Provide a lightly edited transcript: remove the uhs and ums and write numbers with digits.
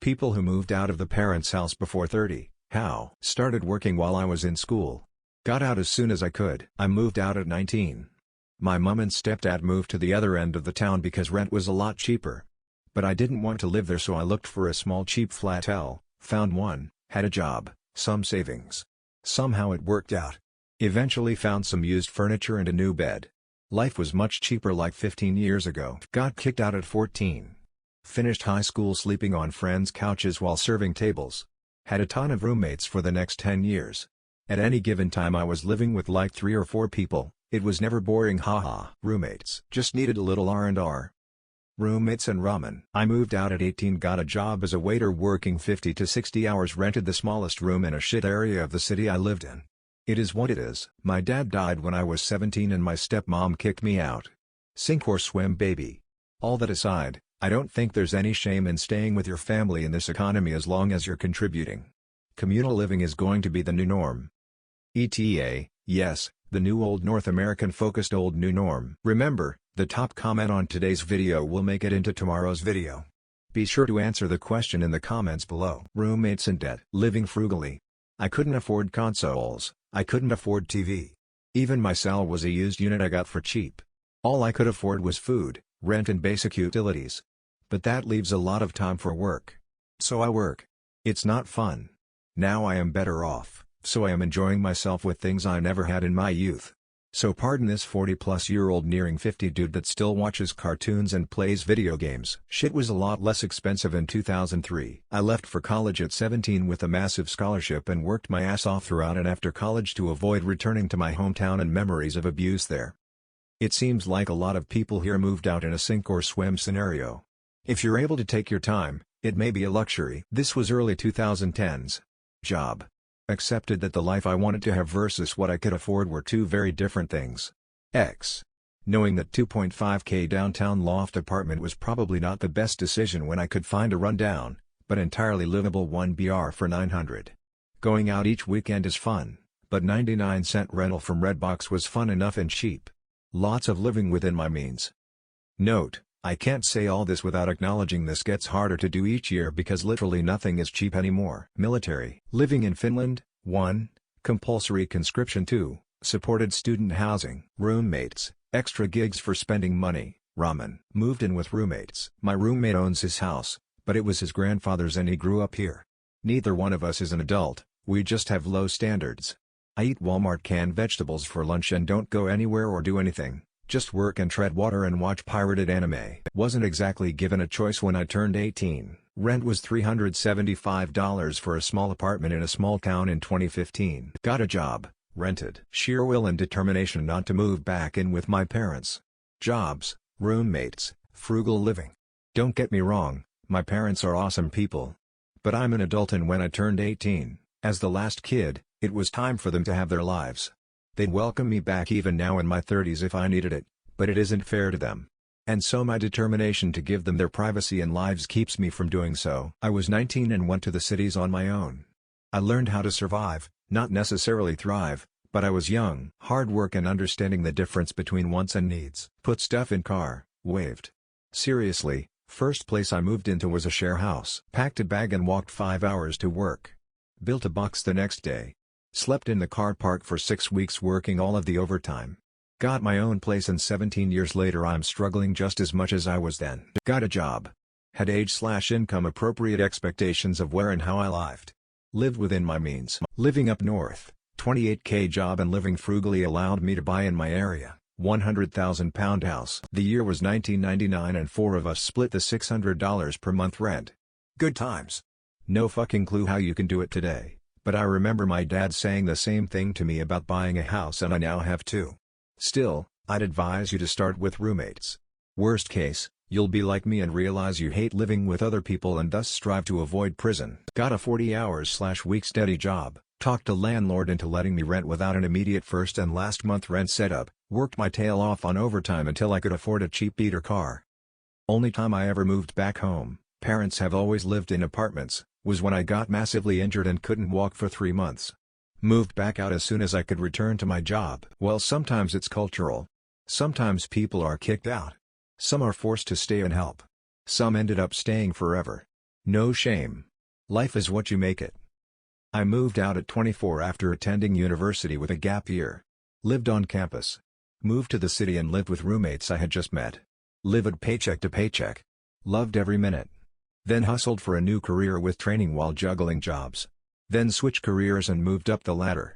People who moved out of the parents' house before 30. How? Started working while I was in school. Got out as soon as I could. I moved out at 19. My mom and stepdad moved to the other end of the town because rent was a lot cheaper. But I didn't want to live there, so I looked for a small cheap flat. Found one, had a job, some savings. Somehow it worked out. Eventually found some used furniture and a new bed. Life was much cheaper like 15 years ago. Got kicked out at 14. Finished high school sleeping on friends' couches while serving tables. Had a ton of roommates for the next 10 years. At any given time I was living with like 3 or 4 people. It was never boring, haha. Roommates. Just needed a little R&R. Roommates and ramen. I moved out at 18, got a job as a waiter working 50 to 60 hours, rented the smallest room in a shit area of the city I lived in. It is what it is. My dad died when I was 17 and my stepmom kicked me out. Sink or swim, baby. All that aside, I don't think there's any shame in staying with your family in this economy as long as you're contributing. Communal living is going to be the new norm. ETA, yes, the new old North American focused old new norm. Remember, the top comment on today's video will make it into tomorrow's video. Be sure to answer the question in the comments below. Roommates and debt. Living frugally. I couldn't afford consoles, I couldn't afford TV. Even my cell was a used unit I got for cheap. All I could afford was food, rent and basic utilities. But that leaves a lot of time for work. So I work. It's not fun. Now I am better off. So I am enjoying myself with things I never had in my youth. So pardon this 40-plus-year-old nearing 50 dude that still watches cartoons and plays video games. Shit was a lot less expensive in 2003. I left for college at 17 with a massive scholarship and worked my ass off throughout and after college to avoid returning to my hometown and memories of abuse there. It seems like a lot of people here moved out in a sink or swim scenario. If you're able to take your time, it may be a luxury. This was early 2010s. Job. Accepted that the life I wanted to have versus what I could afford were two very different things. Knowing that 2.5K downtown loft apartment was probably not the best decision when I could find a rundown, but entirely livable 1BR for $900. Going out each weekend is fun, but 99-cent rental from Redbox was fun enough and cheap. Lots of living within my means. Note, I can't say all this without acknowledging this gets harder to do each year because literally nothing is cheap anymore. Military. Living in Finland. 1. Compulsory conscription. 2. Supported student housing. Roommates. Extra gigs for spending money. Ramen. Moved in with roommates. My roommate owns his house, but it was his grandfather's and he grew up here. Neither one of us is an adult, we just have low standards. I eat Walmart canned vegetables for lunch and don't go anywhere or do anything. Just work and tread water and watch pirated anime. Wasn't exactly given a choice when I turned 18. Rent was $375 for a small apartment in a small town in 2015. Got a job, rented. Sheer will and determination not to move back in with my parents. Jobs, roommates, frugal living. Don't get me wrong, my parents are awesome people. But I'm an adult and when I turned 18, as the last kid, it was time for them to have their lives. They'd welcome me back even now in my 30s if I needed it, but it isn't fair to them. And so my determination to give them their privacy and lives keeps me from doing so. I was 19 and went to the cities on my own. I learned how to survive, not necessarily thrive, but I was young. Hard work and understanding the difference between wants and needs. Put stuff in car, waved. Seriously, first place I moved into was a share house. Packed a bag and walked 5 hours to work. Built a box the next day. Slept in the car park for 6 weeks working all of the overtime. Got my own place and 17 years later I'm struggling just as much as I was then. Got a job. Had age/income appropriate expectations of where and how I lived. Lived within my means. Living up north, 28K job and living frugally allowed me to buy in my area, £100,000 house. The year was 1999 and 4 of us split the $600 per month rent. Good times. No fucking clue how you can do it today. But I remember my dad saying the same thing to me about buying a house and I now have 2. Still, I'd advise you to start with roommates. Worst case, you'll be like me and realize you hate living with other people and thus strive to avoid prison. Got a 40-hours/week steady job, talked to landlord into letting me rent without an immediate first and last month rent setup, worked my tail off on overtime until I could afford a cheap beater car. Only time I ever moved back home, parents have always lived in apartments, was when I got massively injured and couldn't walk for 3 months. Moved back out as soon as I could return to my job. Well, sometimes it's cultural. Sometimes people are kicked out. Some are forced to stay and help. Some ended up staying forever. No shame. Life is what you make it. I moved out at 24 after attending university with a gap year. Lived on campus. Moved to the city and lived with roommates I had just met. Lived paycheck to paycheck. Loved every minute. Then hustled for a new career with training while juggling jobs. Then switched careers and moved up the ladder.